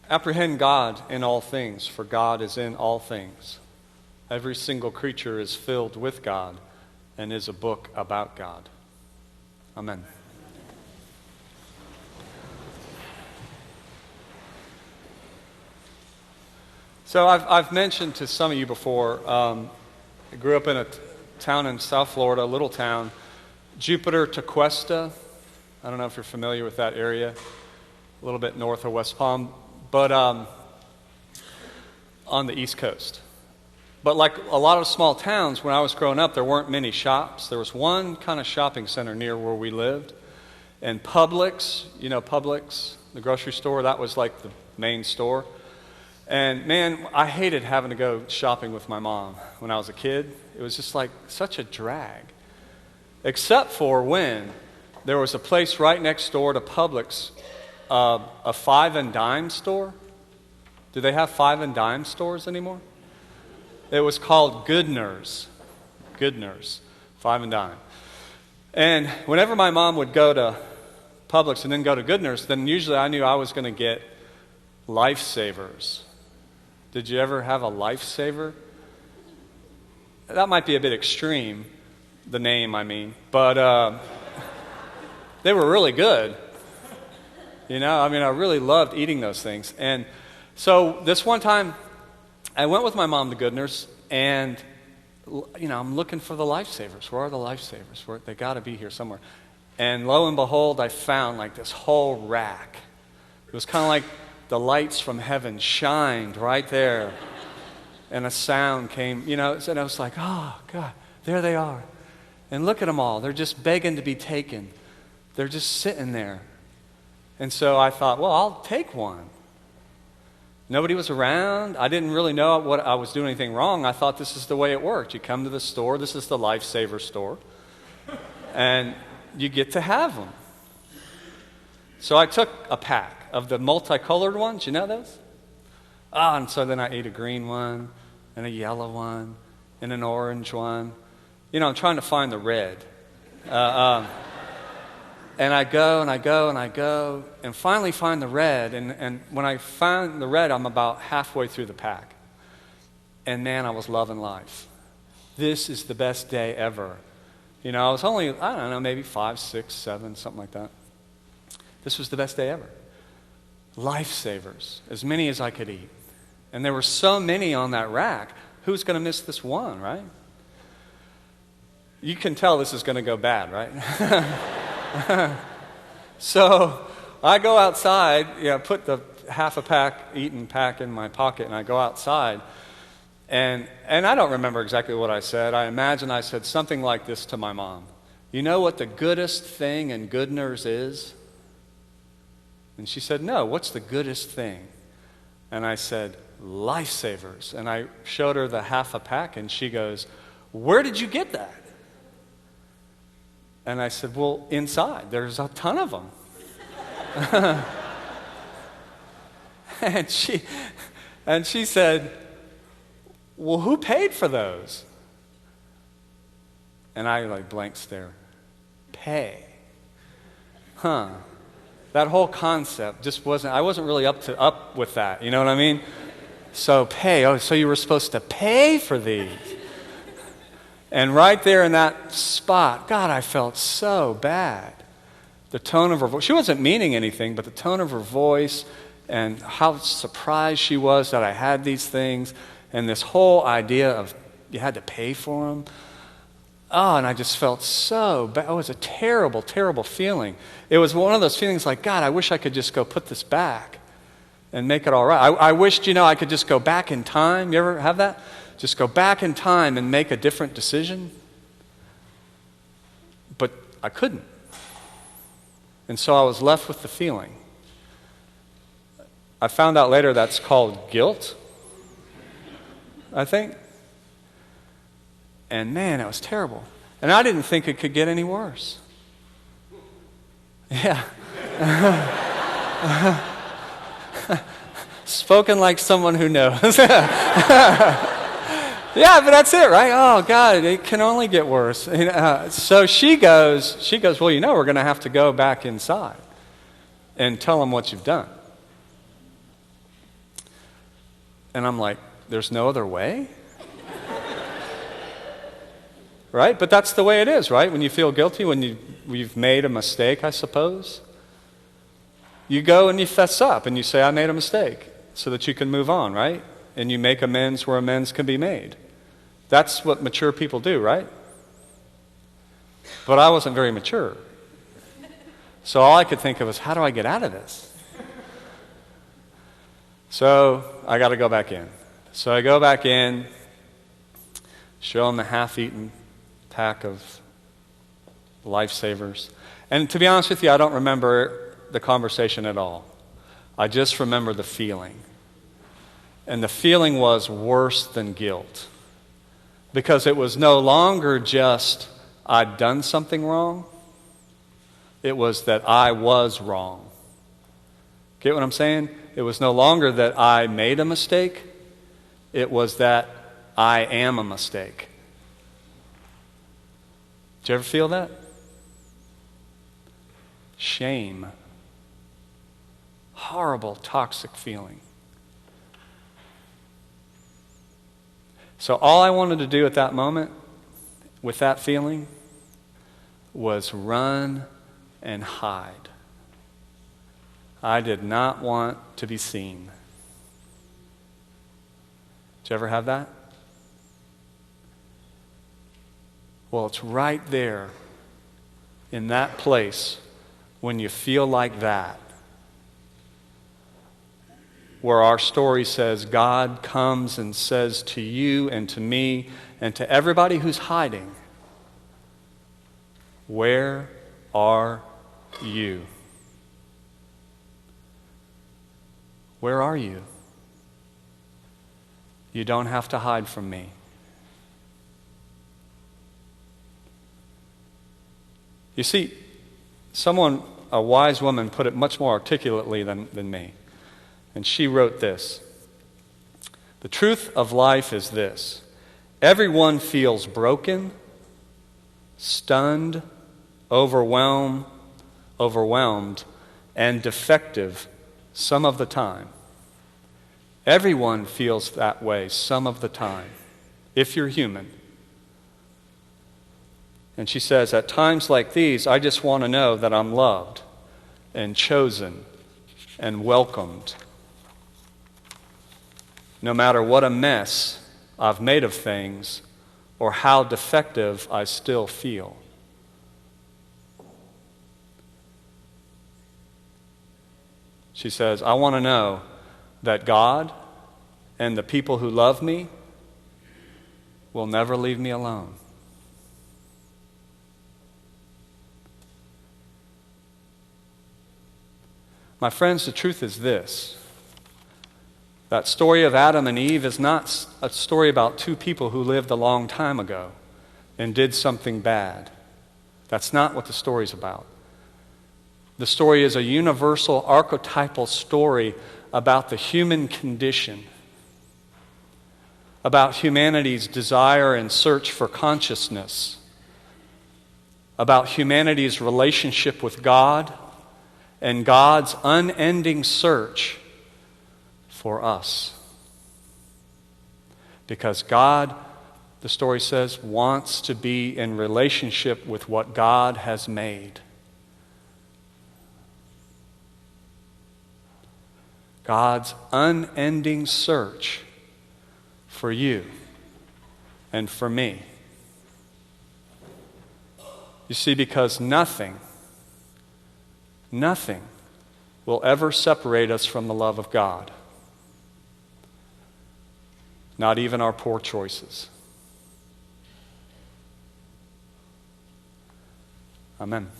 Apprehend God in all things, for God is in all things. Every single creature is filled with God and is a book about God. Amen. So I've mentioned to some of you before, I grew up in a town in South Florida, a little town, Jupiter, Tequesta. I don't know if you're familiar with that area, a little bit north of West Palm, but on the East Coast. But like a lot of small towns, when I was growing up, there weren't many shops. There was one kind of shopping center near where we lived. And Publix, you know Publix, the grocery store, that was like the main store. And man, I hated having to go shopping with my mom when I was a kid. It was just like such a drag. Except for when there was a place right next door to Publix, a five and dime store. Do they have five and dime stores anymore? It was called Goodner's, five and dime. And whenever my mom would go to Publix and then go to Goodner's, then usually I knew I was going to get Lifesavers. Did you ever have a Lifesaver? That might be a bit extreme, the name I mean, but they were really good. You know, I mean, I really loved eating those things. And so this one time, I went with my mom to Goodner's, and, you know, I'm looking for the Lifesavers. Where are the Lifesavers? They got to be here somewhere. And lo and behold, I found like this whole rack. It was kind of like the lights from heaven shined right there. And a sound came, you know, and I was like, oh, God, there they are. And look at them all. They're just begging to be taken. They're just sitting there. And so I thought, well, I'll take one. Nobody was around. I didn't really know what I was doing anything wrong. I thought this is the way it worked. You come to the store. This is the Lifesaver store. And you get to have them. So I took a pack of the multicolored ones. You know those? And so then I ate a green one and a yellow one and an orange one. You know, I'm trying to find the red. And I go and I go and I go and finally find the red. And when I find the red, I'm about halfway through the pack. And man, I was loving life. This is the best day ever. You know, I was only, I don't know, maybe 5, 6, 7, something like that. This was the best day ever. Lifesavers, as many as I could eat. And there were so many on that rack. Who's going to miss this one, right? You can tell this is going to go bad, right? So I go outside, put the half a pack, eaten pack in my pocket, and I go outside. And I don't remember exactly what I said. I imagine I said something like this to my mom. You know what the goodest thing in Goodner's is? And she said, no, what's the goodest thing? And I said, Lifesavers. And I showed her the half a pack, and she goes, where did you get that? And I said, well, inside. There's a ton of them. and she said, well, who paid for those? And I blank stare. Pay. That whole concept just I wasn't really up with that. You know what I mean? So pay. Oh, so you were supposed to pay for these. And right there in that spot, God, I felt so bad. The tone of her voice, she wasn't meaning anything, but the tone of her voice and how surprised she was that I had these things and this whole idea of you had to pay for them. Oh, and I just felt so bad. It was a terrible, terrible feeling. It was one of those feelings like, God, I wish I could just go put this back and make it all right. I wished, I could just go back in time. You ever have that? Just go back in time and make a different decision. But I couldn't. And so I was left with the feeling. I found out later that's called guilt, I think. And man, it was terrible. And I didn't think it could get any worse. Yeah. Spoken like someone who knows. Yeah, but that's it, right? Oh, God, it can only get worse. So she goes, well, we're going to have to go back inside and tell them what you've done. And I'm like, there's no other way? Right? But that's the way it is, right? When you feel guilty, when you've made a mistake, I suppose, you go and you fess up and you say, I made a mistake, so that you can move on, right? And you make amends where amends can be made. That's what mature people do, right? But I wasn't very mature. So all I could think of was, how do I get out of this? So I got to go back in. So I go back in, show them the half-eaten pack of Lifesavers. And to be honest with you, I don't remember the conversation at all. I just remember the feeling. And the feeling was worse than guilt. Because it was no longer just, I'd done something wrong. It was that I was wrong. Get what I'm saying? It was no longer that I made a mistake. It was that I am a mistake. Did you ever feel that? Shame. Horrible, toxic feeling. So all I wanted to do at that moment, with that feeling, was run and hide. I did not want to be seen. Did you ever have that? Well, it's right there in that place when you feel like that, where our story says God comes and says to you and to me and to everybody who's hiding, where are you? Where are you? You don't have to hide from me. You see, a wise woman put it much more articulately than me. And she wrote this: the truth of life is this: everyone feels broken, stunned, overwhelmed, and defective some of the time. Everyone feels that way some of the time, if you're human. And she says, at times like these, I just want to know that I'm loved and chosen and welcomed. No matter what a mess I've made of things or how defective I still feel. She says, I want to know that God and the people who love me will never leave me alone. My friends, the truth is this: that story of Adam and Eve is not a story about two people who lived a long time ago and did something bad. That's not what the story's about. The story is a universal, archetypal story about the human condition, about humanity's desire and search for consciousness, about humanity's relationship with God, and God's unending search for us. Because God, the story says, wants to be in relationship with what God has made. God's unending search for you and for me. You see, because nothing will ever separate us from the love of God. Not even our poor choices. Amen.